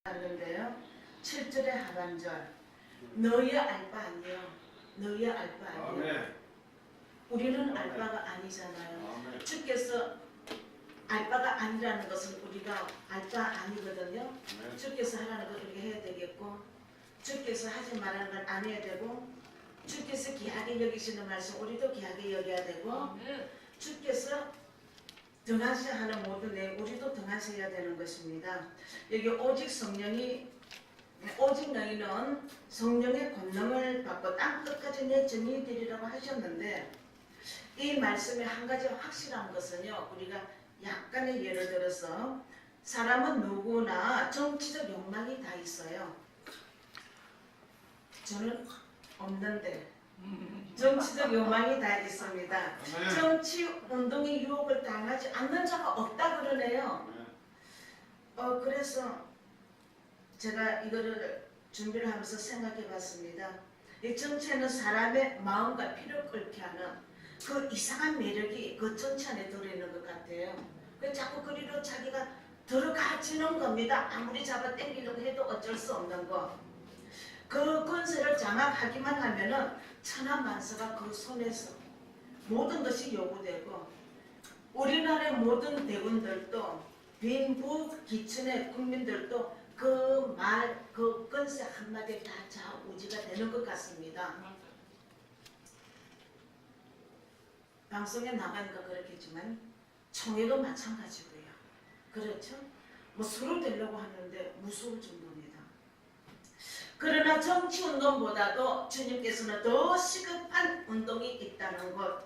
하는데요. 7절의 하반절 너희 알바 아니요. 너희 알바 아니요. 우리는 알바가 아니잖아요. 주께서 알바가 아니라는 것은 우리가 알바 아니거든요. 주께서 하라는 걸 우리가 해야 되겠고, 주께서 하지 말라는 걸 안 해야 되고, 주께서 귀하게 여기시는 말씀 우리도 귀하게 여겨야 되고, 주께서 등한시하는 모든 내 우리도 등한시해야 되는 것입니다. 여기 오직 너희는 성령의 권능을 받고 땅 끝까지 내 증인이 되리라고 하셨는데, 이 말씀에 한 가지 확실한 것은요, 우리가 약간의 예를 들어서 사람은 누구나 정치적 욕망이 다 있어요. 저는 없는데 정치적 욕망이 다 있습니다. 정치 운동의 유혹을 당하지 않는 자가 없다 그러네요. 그래서 제가 이거를 준비를 하면서 생각해 봤습니다. 이 정치에는 사람의 마음과 피를 끓게 하는 그 이상한 매력이 그 정치 안에 들어있는 것 같아요. 그 자꾸 그리로 자기가 들어가지는 겁니다. 아무리 잡아 당기려고 해도 어쩔 수 없는 거. 그 권세를 장악하기만 하면은 천하만사가 그 손에서 모든 것이 요구되고, 우리나라의 모든 대군들도 빈부 기층의 국민들도 그 말, 그 권세 한마디에 다 좌우지가 되는 것 같습니다. 방송에 나가니까 그렇겠지만 총회도 마찬가지고요. 그렇죠? 뭐 수를 되려고 하는데 무서울 정도입니다. 그러나 정치운동보다도 주님께서는 더 시급한 운동이 있다는 것,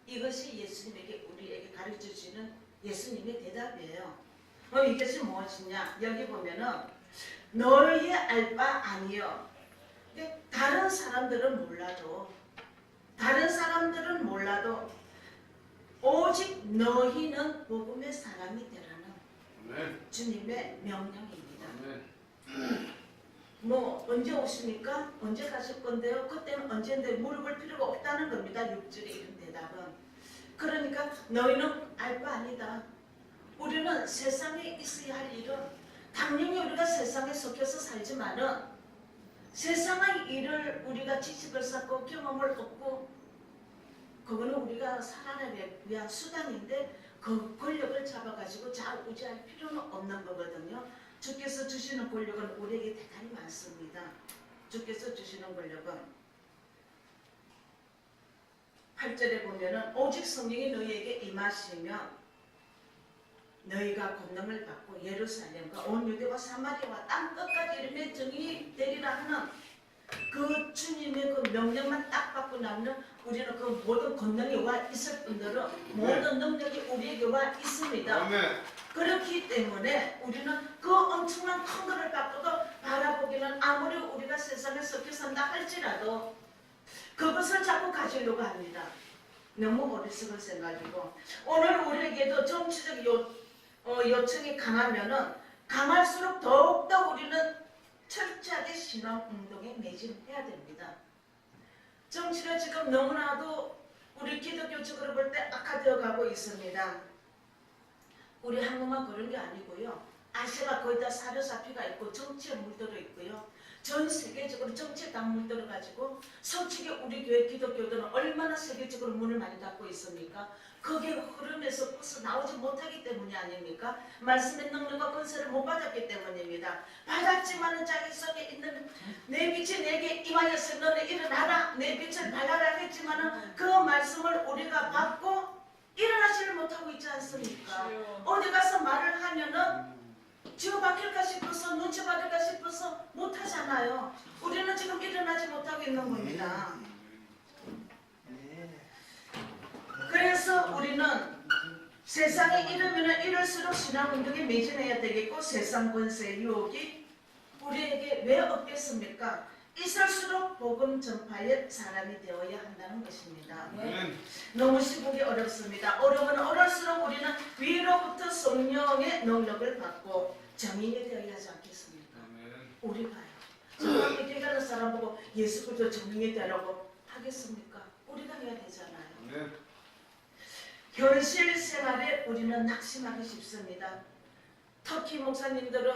이것이 예수님에게 우리에게 가르쳐주시는 예수님의 대답이에요. 이것이 무엇이냐? 여기 보면은 너희의 알 바 아니요. 다른 사람들은 몰라도 오직 너희는 복음의 사람이 되라는 주님의 명령입니다. 뭐 언제 오십니까? 언제 가실 건데요? 그때는 언제인데 물어볼 필요가 없다는 겁니다. 6절의 이런 대답은. 그러니까 너희는 알 바 아니다. 우리는 세상에 있어야 할 일은 당연히 우리가 세상에 속해서 살지만은 세상의 일을 우리가 지식을 쌓고 경험을 얻고, 그거는 우리가 살아나기 위한 수단인데 그 권력을 잡아가지고 좌우지할 필요는 없는 거거든요. 주께서 주시는 권력은 우리에게 대단히 많습니다. 주께서 주시는 권력은 8절에 보면은 오직 성령이 너희에게 임하시면 너희가 권능을 받고 예루살렘과 온 유대와 사마리아와 땅 끝까지 이름의 증인이 되리라 하는 그 주님의 그 명령만 딱 받고 나면 우리는 그 모든 권능이 와 있을 뿐더러 모든 능력이 우리에게 와 있습니다. 그렇기 때문에 우리는 그 엄청난 큰 것을 받고도 바라보기는 아무리 우리가 세상에 섞여 산다 할지라도 그것을 자꾸 가지려고 합니다. 너무 어리석은 생각이고, 오늘 우리에게도 정치적 요청이 강하면은 강할수록 더욱더 우리는 철저하게 신앙운동에 매진해야 됩니다. 정치가 지금 너무나도 우리 기독교적으로 볼 때 악화되어 가고 있습니다. 우리 한국만 그런 게 아니고요. 아시아가 거의 다 사려사피가 있고 정치에 물들어 있고요. 전 세계적으로 정치에 다 물들어 가지고 솔직히 우리 교회 기독교들은 얼마나 세계적으로 문을 많이 닫고 있습니까? 거기에 흐름에서 벗어나오지 못하기 때문이 아닙니까? 말씀의 능력과 권세를 못 받았기 때문입니다. 받았지만은 자기 속에 있는 내 빛이 내게 임하여서 너는 일어나라, 내 빛을 발하라 했지만은 그 말씀을 우리가 받고 일어나지를 못하고 있지 않습니까? 어디 가서 말을 하면은 지어박힐까 싶어서 눈치 받을까 싶어서 못하잖아요. 우리는 지금 일어나지 못하고 있는 겁니다. 그래서 우리는 세상에 이르면 이럴수록 신앙운동에 매진해야 되겠고, 세상 권세 유혹이 우리에게 왜 없겠습니까? 있을수록 복음 전파의 사람이 되어야 한다는 것입니다. 너무 시국이 어렵습니다. 어려우면 어릴수록 우리는 위로부터 성령의 능력을 받고 정인이 되어야 하지 않겠습니까? 우리가요. 저렇게 교회 가는 사람 보고 예수 그리스도 정인이 되라고 하겠습니까? 우리가 해야 되잖아요. 현실 생활에 우리는 낙심하기 쉽습니다. 터키 목사님들은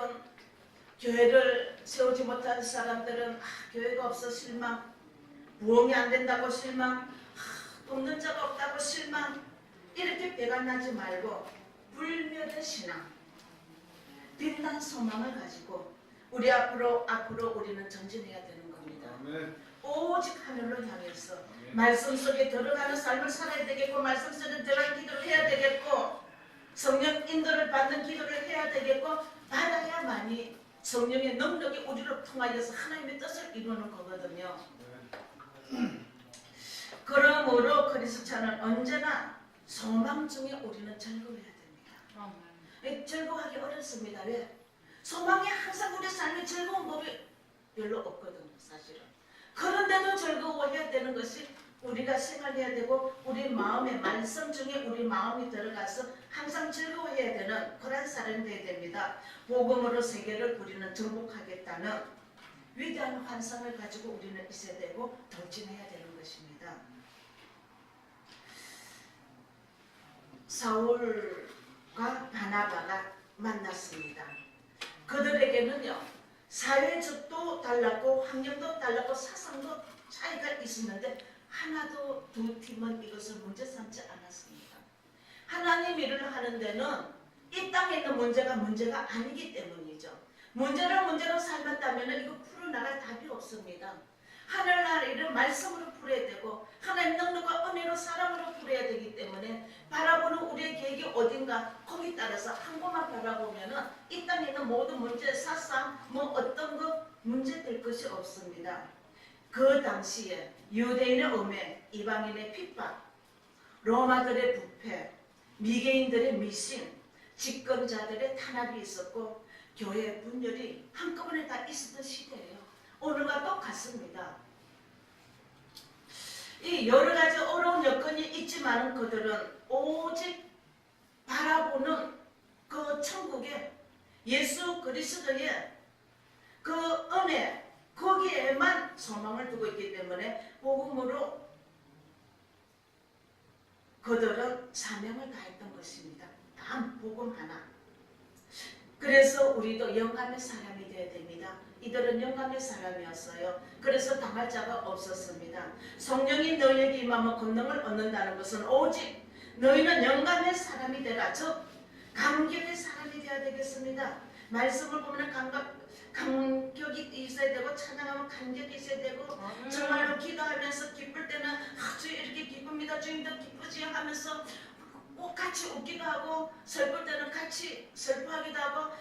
교회를 세우지 못한 사람들은 교회가 없어 실망, 부흥이 안 된다고 실망, 돕는 자가 없다고 실망, 이렇게 배가 나지 말고 불멸의 신앙, 빛난 소망을 가지고 우리 앞으로 우리는 전진해야 되는 겁니다. 아멘. 오직 하늘로 향해서 아멘. 말씀 속에 들어가는 삶을 살아야 되겠고, 말씀 속에 들어가는 기도를 해야 되겠고, 성령 인도를 받는 기도를 해야 되겠고, 받아야만이 성령의 능력이 우리를 통하여서 하나님의 뜻을 이루는 거거든요. 그러므로 그리스도는 언제나 소망 중에 우리는 즐거워야 됩니다. 즐거워하기 어렵습니다. 왜? 소망이 항상 우리 삶에 즐거운 법이 별로 없거든요, 사실은. 그런데도 즐거워해야 되는 것이 우리가 생활해야 되고, 우리 마음의 말씀 중에 우리 마음이 들어가서 항상 즐거워해야 되는 그런 사람이 되어야 됩니다. 복음으로 세계를 우리는 정복하겠다는 위대한 환상을 가지고 우리는 있어야 되고 돌진해야 되는 것입니다. 사울과 바나바가 만났습니다. 그들에게는요, 사회적도 달랐고 환경도 달랐고 사상도 차이가 있었는데 하나도 두 팀은 이것을 문제 삼지 않았습니다. 하나님 일을 하는 데는 이 땅에 있는 문제가 아니기 때문이죠. 문제로 삶았다면 이거 풀어나갈 답이 없습니다. 하늘나라 일을 말씀으로 풀어야 되고, 하나님 능력과 은혜로 사랑으로 풀어야 되기 때문에 바라보는 우리의 계획이 어딘가 거기 따라서 한 곳만 바라보면은 이 땅에 있는 모든 문제, 사상, 어떤 거 문제 될 것이 없습니다. 그 당시에 유대인의 음해, 이방인의 핍박, 로마들의 부패, 미개인들의 미신, 집권자들의 탄압이 있었고, 교회 분열이 한꺼번에 다 있었던 시대예요. 오늘과 똑같습니다. 이 여러 가지 어려운 여건이 있지만 그들은 오직 바라보는 그 천국의 예수 그리스도의 그 은혜, 거기에만 소망을 두고 있기 때문에 복음으로 그들은 사명을 다했던 것입니다. 단 복음 하나. 그래서 우리도 영감의 사람이 되어야 됩니다. 이들은 영감의 사람이었어요. 그래서 당할 자가 없었습니다. 성령이 너희에게 임하면 권능을 얻는다는 것은 오직 너희는 영감의 사람이 되라, 즉 감격의 사람이 되어야 되겠습니다. 말씀을 보면 감격이 있어야 되고, 찬양하면 감격이 있어야 되고, 정말로 기도하면서 기쁠 때는 주여 이렇게 기쁩니다, 주님도 기쁘지 하면서 같이 웃기도 하고, 슬플 때는 같이 슬퍼하기도 하고,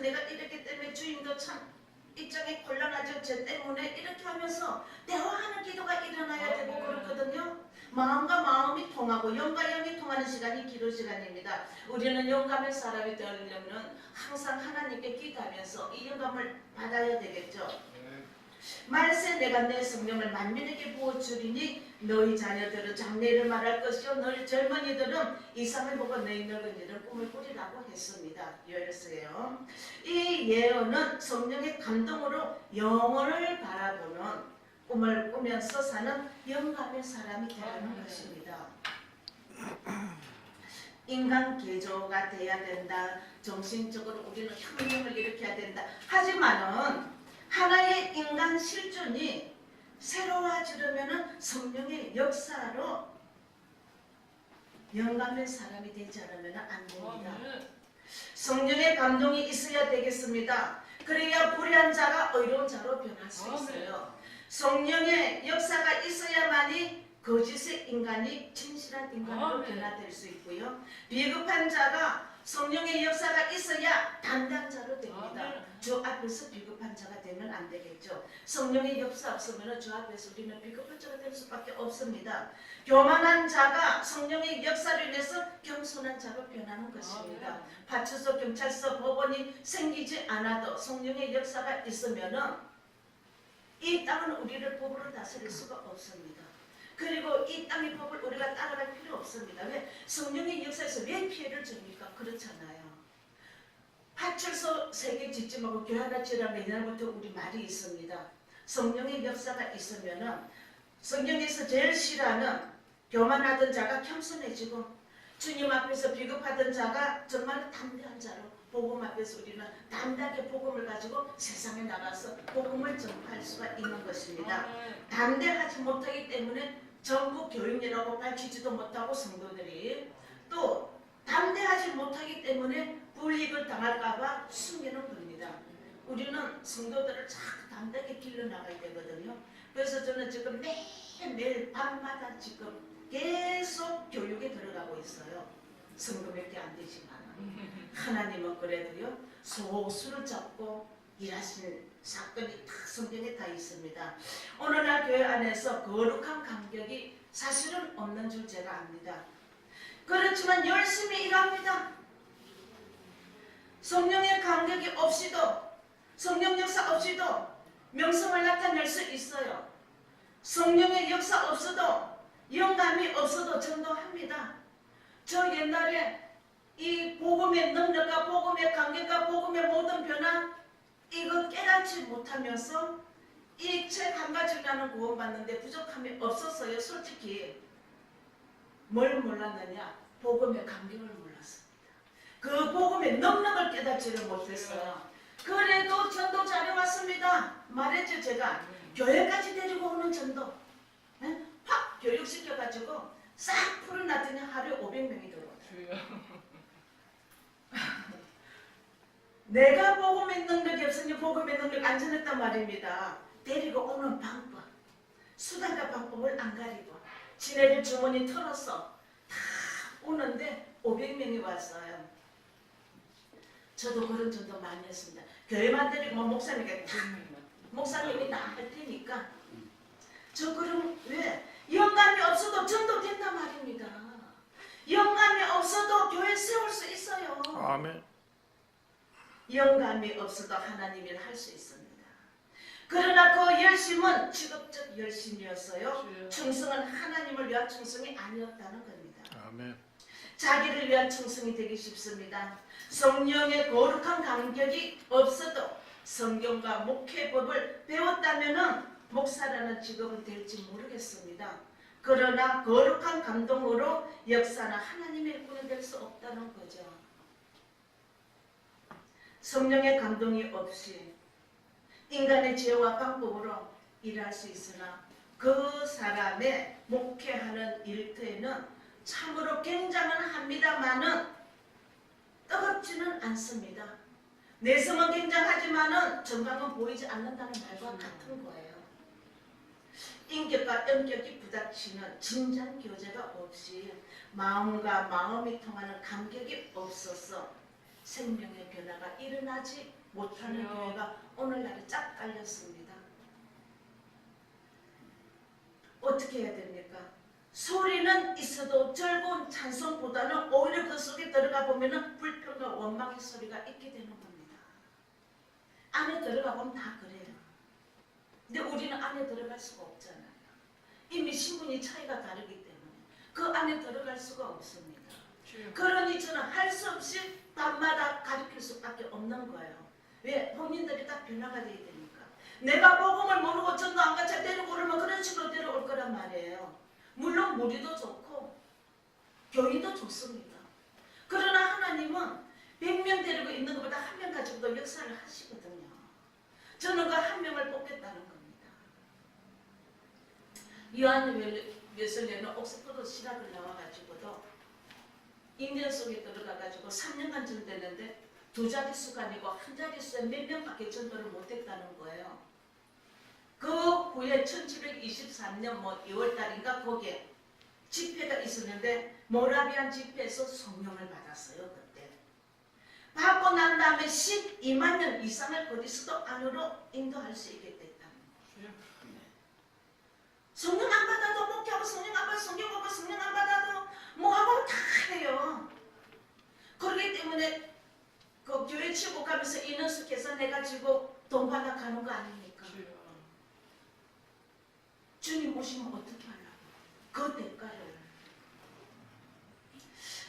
내가 이렇기 때문에 주님도 참 입장이 곤란하죠, 제 때문에, 이렇게 하면서 대화하는 기도가 일어나야 되고 그렇거든요. 마음과 마음이 통하고 영과 영이 통하는 시간이 기도 시간입니다. 우리는 영감의 사람이 되려면 항상 하나님께 기도하면서 이 영감을 받아야 되겠죠. 말세 내가 내 성령을 만민에게 부어주리니 너희 자녀들은 장래를 말할 것이요 너희 젊은이들은 이상을 보고 너희 늙은이들은 꿈을 꾸리라고 했습니다. 요엘서예요. 이 예언은 성령의 감동으로 영혼을 바라보는 꿈을 꾸면서 사는 영감의 사람이 되라는 것입니다. 인간 개조가 돼야 된다. 정신적으로 우리는 혁명을 일으켜야 된다. 하지만은 하나의 인간 실존이 새로워지려면 성령의 역사로 영감의 사람이 되지 않으면 안 됩니다. 성령의 감동이 있어야 되겠습니다. 그래야 불의한 자가 의로운 자로 변할 수 있어요. 성령의 역사가 있어야만이 거짓의 인간이 진실한 인간으로 변화될 수 있고요. 비겁한 자가 성령의 역사가 있어야 담대한 자로 됩니다. 주 앞에서 비겁한 자가 되면 안 되겠죠. 성령의 역사 없으면 주 앞에서 우리는 비겁한 자가 될 수밖에 없습니다. 교만한 자가 성령의 역사로 인해서 겸손한 자로 변하는 것입니다. 파출소, 경찰서, 법원이 생기지 않아도 성령의 역사가 있으면은 이 땅은 우리를 법으로 다스릴 수가 없습니다. 그리고 이 땅의 법을 우리가 따라갈 필요 없습니다. 왜? 성령의 역사에서 왜 피해를 줍니까? 그렇잖아요. 파출소 3개 짓지 말고 교회 하나 지으라는 옛날부터 우리 말이 있습니다. 성령의 역사가 있으면은 성경에서 제일 싫어하는 교만하던 자가 겸손해지고, 주님 앞에서 비겁하던 자가 정말 담대한 자로 복음 앞에서 우리는 담대하게 복음을 가지고 세상에 나가서 복음을 전파할 수가 있는 것입니다. 담대하지 못하기 때문에 전국 교육이라고 밝히지도 못하고 성도들이 또 담대하지 못하기 때문에 불이익을 당할까봐 숨기는 겁니다. 우리는 성도들을 자꾸 담대하게 길러나가야 되거든요. 그래서 저는 지금 매일 밤마다 지금 계속 교육에 들어가고 있어요. 성도 몇 개 안 되지만 하나님은 그래도요 소수를 잡고 일하시는 사건이 다 성경에 다 있습니다. 오늘날 교회 안에서 거룩한 감격이 사실은 없는 줄 제가 압니다. 그렇지만 열심히 일합니다. 성령의 감격이 없이도 성령 역사 없이도 명성을 나타낼 수 있어요. 성령의 역사 없어도 영감이 없어도 전도합니다. 저 옛날에 이 복음의 능력과 복음의 감격과 복음의 모든 변화 이거 깨닫지 못하면서 이 책 한 가지라는 구원받는데 부족함이 없었어요. 솔직히 뭘 몰랐느냐? 복음의 감격을 몰랐습니다. 그 복음의 능력을 깨닫지를 못했어요. 그래도 전도 잘해왔습니다. 말했죠 제가. 교회까지 데리고 오는 전도. 네? 확 교육시켜가지고 싹 풀어놨더니 하루에 500명이 들어와요. 내가 복음의 능력이 없으니 복음의 능력 안 전했단 말입니다. 데리고 오는 방법, 수단과 방법을 안 가리고 지네들 주머니 털어서 다 오는데 500명이 왔어요. 저도 그런 전도 많이 했습니다. 교회만 데리고 목사님이 다 할 테니까 저 그럼 왜? 영감이 없어도 전도 된단 말입니다. 영감이 없어도 교회 세울 수 있어요. 아멘. 영감이 없어도 하나님 일 할 수 있습니다. 그러나 그 열심은 직업적 열심이었어요. 충성은 하나님을 위한 충성이 아니었다는 겁니다. 아멘. 자기를 위한 충성이 되기 쉽습니다. 성령의 거룩한 감격이 없어도 성경과 목회법을 배웠다면 목사라는 직업은 될지 모르겠습니다. 그러나 거룩한 감동으로 역사나 하나님의 일꾼이 될 수 없다는 거죠. 성령의 감동이 없이 인간의 지혜와 방법으로 일할 수 있으나 그 사람의 목회하는 일터에는 참으로 굉장은 합니다마는 뜨겁지는 않습니다. 내성은 굉장하지만은 정강은 보이지 않는다는 말과 같은 거예요. 인격과 영격이 부닥치는 진지한 교제가 없이 마음과 마음이 통하는 감격이 없어서 생명의 변화가 일어나지 못하는 교회가 오늘날에 쫙 깔렸습니다. 어떻게 해야 됩니까? 소리는 있어도 즐거운 찬송보다는 오히려 그 속에 들어가 보면 불평과 원망의 소리가 있게 되는 겁니다. 안에 들어가 보면 다 그래요. 근데 우리는 안에 들어갈 수가 없잖아요. 이미 신분이 차이가 다르기 때문에 그 안에 들어갈 수가 없습니다. 그러니 저는 할 수 없이 밤마다 가르칠 수밖에 없는 거예요. 왜? 본인들이 다 변화가 돼야 되니까. 내가 복음을 모르고 전도 안 같이 데리고 오면 그런 식으로 데려올 거란 말이에요. 물론 무리도 좋고 교인도 좋습니다. 그러나 하나님은 100명 데리고 있는 것보다 한 명 가지고도 역사를 하시거든요. 저는 그 한 명을 뽑겠다는 겁니다. 요한 웨슬리는 옥스퍼드 신학을 나와가지고도 인연 속에 들어가가지고 3년간 전도했는데 2자릿수가 아니고 한 자릿수에 몇 명밖에 전도를 못했다는 거예요. 그 후에 1723년 2월달인가 거기에 집회가 있었는데 모라비안 집회에서 성령을 받았어요. 그때 받고 난 다음에 12만 명 이상을 그리스도 안으로 인도할 수 있게 됐다는 거예요. 성령 안 받아도 목회하고 성령 안 받아도 성경 보고 성령 안 받아도 뭐하고 다 해요. 그렇기 때문에 그 교회 치고 가면서 인원수께서 내가 지고 돈 받아 가는 거 아닙니까? 주님 오시면 어떻게 하려고? 그 대가를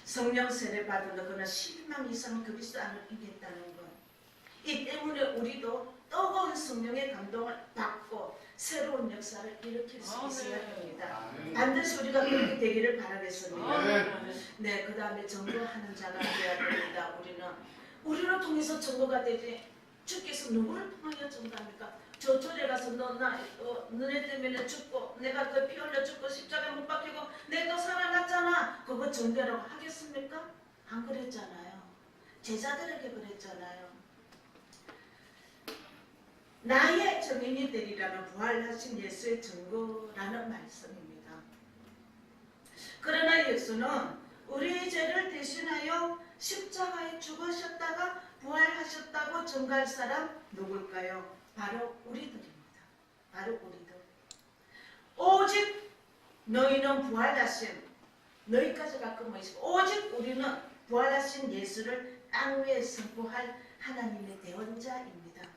성령 세례 받은 그는 12만 이상 그리스도 안을 이겼다는 것. 이 때문에 우리도 뜨거운 성령의 감동을 받고 새로운 역사를 일으킬 수 있어야 합니다. 반드시 우리가 그렇게 되기를 바라겠습니다. 네, 그 다음에 전도하는 자가 되어야 됩니다. 우리는 우리를 통해서 증거가 되지. 주께서 누구를 통하여 증거합니까? 저 절에 가서 너네 때문에 죽고 내가 그 피 흘려 죽고 십자가에 못 박히고 내가 살아났잖아. 그거 증거라고 하겠습니까? 안 그랬잖아요. 제자들에게 그랬잖아요. 나의 증인이 되리라는 부활하신 예수의 증거라는 말씀입니다. 그러나 예수는 우리의 죄를 대신하여 십자가에 죽으셨다가 부활하셨다고 증거할 사람 누굴까요? 바로 우리들입니다. 바로 우리들. 오직 너희는 부활하신, 너희까지가 끝이고 오직 우리는 부활하신 예수를 땅 위에 선포할 하나님의 대언자입니다.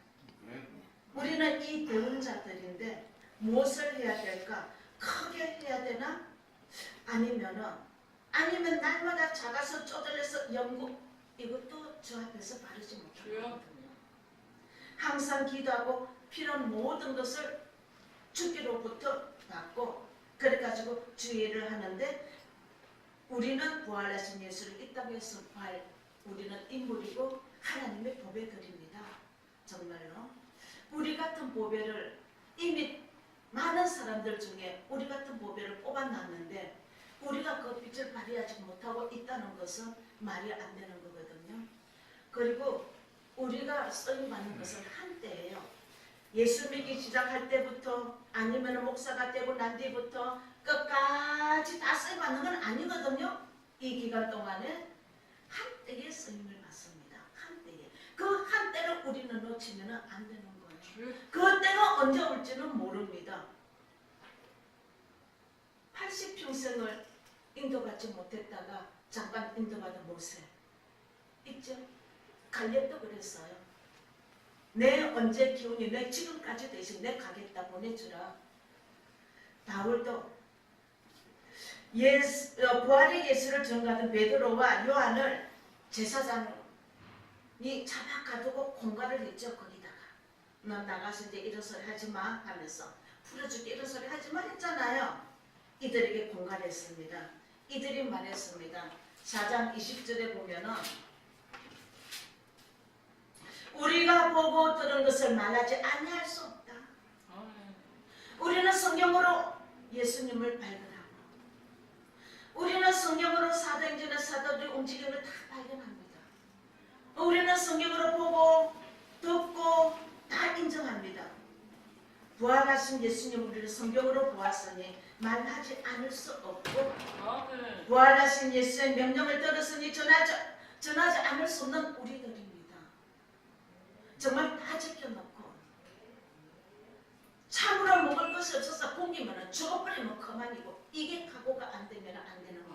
우리는 이 대언자들인데 무엇을 해야 될까? 크게 해야 되나? 아니면 날마다 작아서 쪼들려서 연구, 이것도 저 앞에서 바르지 못하거든요. 항상 기도하고 필요한 모든 것을 주께로부터 받고 그래가지고 주의를 하는데 우리는 부활하신 예수를 이 땅에 선포할 우리는 인물이고 하나님의 보배들입니다. 정말로 우리 같은 보배를 이미 많은 사람들 중에 우리 같은 보배를 뽑아놨는데 우리가 그 빛을 발휘하지 못하고 있다는 것은 말이 안 되는 거거든요. 그리고 우리가 쓰임받는 것은 한때예요. 예수 믿기 시작할 때부터 아니면 목사가 되고 난 뒤부터 끝까지 다 쓰임받는 건 아니거든요. 이 기간 동안에 한때의 쓰임을 받습니다. 한때에. 그 한때를 우리는 놓치면 안 되는 거예요. 그 때가 언제 올지는 모릅니다. 80평생을 인도받지 못했다가 잠깐 인도받은 모세 있죠? 갈렙도 그랬어요. 내 언제 기운이 내 지금까지 대신 내 가겠다 보내주라. 바울도 부활의 예수를 전가하던 베드로와 요한을 제사장이 잡아가두고 공갈을 했죠. 거기다가 넌 나가서 이제 이런 소리 하지마 하면서 풀어줄게 이런 소리 하지마 했잖아요. 이들에게 공갈했습니다. 이들이 말했습니다. 4장 20절에 보면은 우리가 보고 들은 것을 말하지 아니할 수 없다. 우리는 성경으로 예수님을 발견하고 우리는 성경으로 사도행전의 사도들의 움직임을 다 발견합니다. 우리는 성경으로 보고 듣고 다 인정합니다. 부활하신 예수님 우리를 성경으로 보았으니 말하지 않을 수 없고 부활하신 예수의 명령을 들었으니 전하지 않을 수 없는 우리들입니다. 정말 다 지켜놓고 참으로 먹을 것이 없어서 굶기면 죽어버리면 그만이고 이게 각오가 안 되면 안 되는 거죠.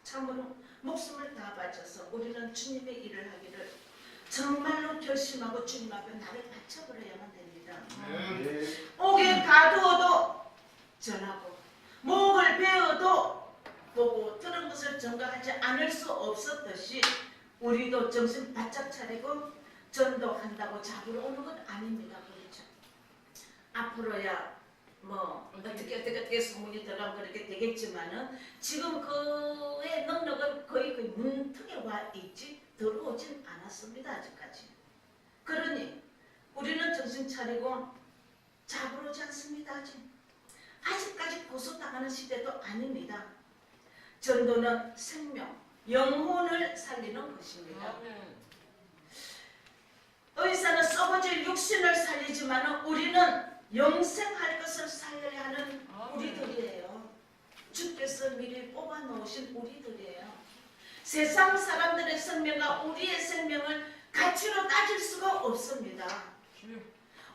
참으로 목숨을 다 바쳐서 우리는 주님의 일을 하기를 정말로 결심하고 주님 앞에 나를 바쳐버려야만 됩니다. 옥에 가두어도 전하고 목을 베어도 보고 들은 것을 전가하지 않을 수 없었듯이 우리도 정신 바짝 차리고 전도한다고 잡으러 오는 건 아닙니다. 그렇죠? 앞으로야 뭐 어떻게 소문이 들어가면 그렇게 되겠지만은 지금 그의 능력은 거의 그 문턱에 와 있지 들어오진 않았습니다. 아직까지. 그러니 우리는 정신 차리고 잡으러 오지 않습니다. 아직까지 고소당하는 시대도 아닙니다. 전도는 생명, 영혼을 살리는 것입니다. 의사는 썩어질 육신을 살리지만 우리는 영생할 것을 살려야 하는 우리들이에요. 주께서 미리 뽑아놓으신 우리들이에요. 세상 사람들의 생명과 우리의 생명을 가치로 따질 수가 없습니다.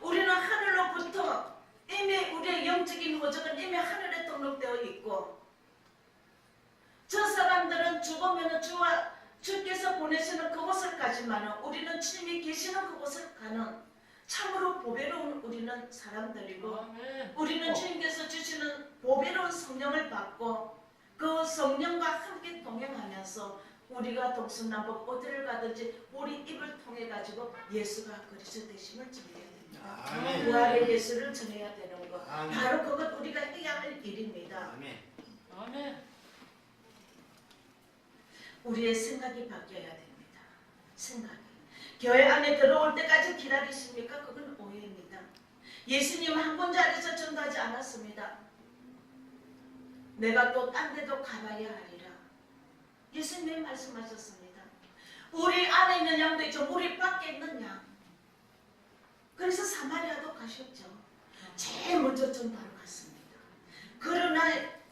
우리는 하늘로부터 이미 우리의 영적인 호적은 이미 하늘에 등록되어 있고 저 사람들은 죽으면 주께서 보내시는 그곳을 가지만 우리는 주님이 계시는 그곳을 가는 참으로 보배로운 우리는 사람들이고 우리는 주님께서 주시는 보배로운 성령을 받고 그 성령과 함께 동행하면서 우리가 동서남북 어디를 가든지 우리 입을 통해 가지고 예수가 그리스도 되심을 전해야 됩니다. 부활의 예수를 전해야 되는 것. 바로 그것 우리가 해야 할 일입니다. 우리의 생각이 바뀌어야 됩니다. 생각이. 교회 안에 들어올 때까지 기다리십니까? 그건 오해입니다. 예수님 한 분 자리에서 전도하지 않았습니다. 내가 또 딴 데도 가봐야 하리라. 예수님이 말씀하셨습니다. 우리 안에 있는 양도 있죠. 우리 밖에 있는 양. 그래서 사마리아도 가셨죠. 제일 먼저 전도하러 갔습니다. 그러나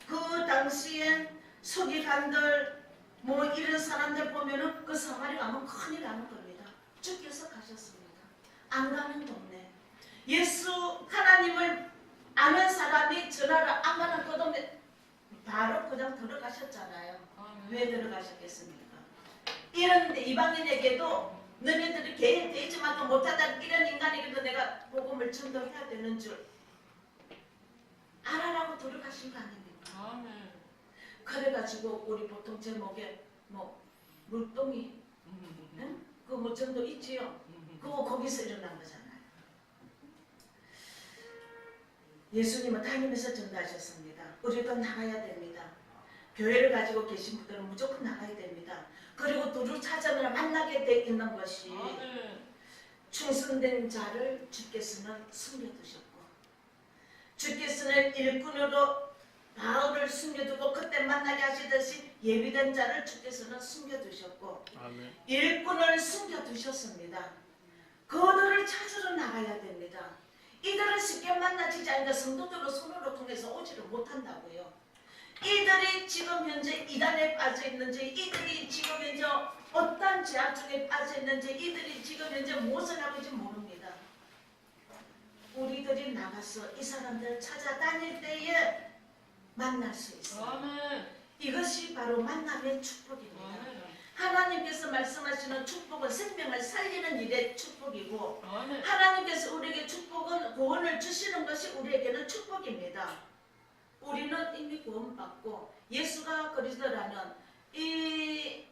그 당시엔 서기관들 뭐 이런 사람들 보면은 그 사마리아 가면 큰일 나는 겁니다. 주께서 가셨습니다. 안 가는 동네. 예수 하나님을 아는 사람이 전화를 안 가는 그 동네 바로 그냥 들어가셨잖아요. 왜 들어가셨겠습니까? 이런데 이방인에게도 너네들이 개인 되지만도 못하다 이런 인간에게도 내가 복음을 전도해야 되는 줄 알아라고 들어가신 거 아닙니까? 그래가지고 우리 보통 제목에 뭐 물동이 응? 그 뭐 전도 있지요? 그거 거기서 일어난 거잖아요. 예수님은 다니면서 전도하셨습니다. 우리도 나가야 됩니다. 교회를 가지고 계신 분들은 무조건 나가야 됩니다. 그리고 두루 찾아내라 만나게 돼 있는 것이 충성된 자를 주께서는 숨겨두셨고 주께서는 일꾼으로 바울을 숨겨두고 그때 만나게 하시듯이 예비된 자를 주께서는 숨겨두셨고 일꾼을 숨겨두셨습니다. 그들을 찾으러 나가야 됩니다. 이들은 쉽게 만나지지 않으니까 성도들로 손으로 통해서 오지를 못한다고요. 이들이 지금 현재 이단에 빠져있는지 이들이 지금 현재 어떤 죄악 중에 빠져있는지 이들이 지금 현재 무엇을 하고 있는지 모릅니다. 우리들이 나가서 이 사람들을 찾아다닐 때에 만날 수 있어요. 이것이 바로 만남의 축복입니다. 하나님께서 말씀하시는 축복은 생명을 살리는 일의 축복이고 하나님께서 우리에게 축복은 구원을 주시는 것이 우리에게는 축복입니다. 우리는 이미 구원받고 예수가 그리스도라는 이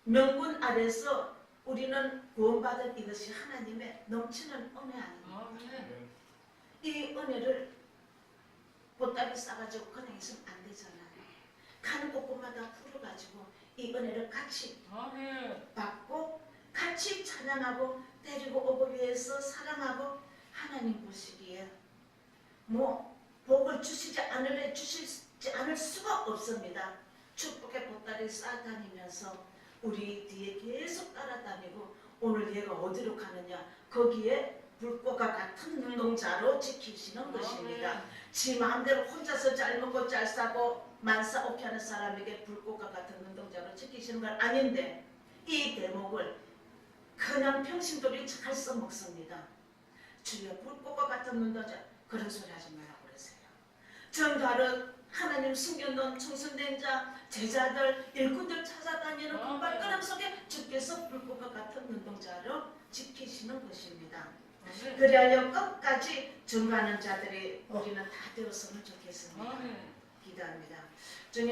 명분 아래서 우리는 구원받은 이것이 하나님의 넘치는 은혜 아닙니까? 이 은혜를 보따리 싸가지고 그냥 있으면 안 되잖아요. 가는 곳곳마다 풀어가지고 이 은혜를 같이 받고 같이 찬양하고 데리고 오기 위해서 사랑하고 하나님 보시기에 뭐 복을 주시지 않을 수가 없습니다. 축복의 보따리 싸다니면서 우리 뒤에 계속 따라다니고 오늘 얘가 어디로 가느냐 거기에 불꽃과 같은 눈동자로 지키시는 것입니다. 지 마음대로 혼자서 잘 먹고 잘 싸고 만사 없게 하는 사람에게 불꽃과 같은 눈동자로 지키시는 건 아닌데 이 대목을 그냥 평신도리 잘 써먹습니다. 주여 불꽃과 같은 눈동자 그런 소리 하지 말라고 그러세요. 전도하러 하나님 숨겨놓은 충성된 자, 제자들, 일꾼들 찾아다니는 그 발걸음 속에 주께서 불꽃과 같은 눈동자로 지키시는 것입니다. 그리하여 끝까지 증거하는 자들이 우리는 다 되었으면 좋겠습니다. 기도합니다.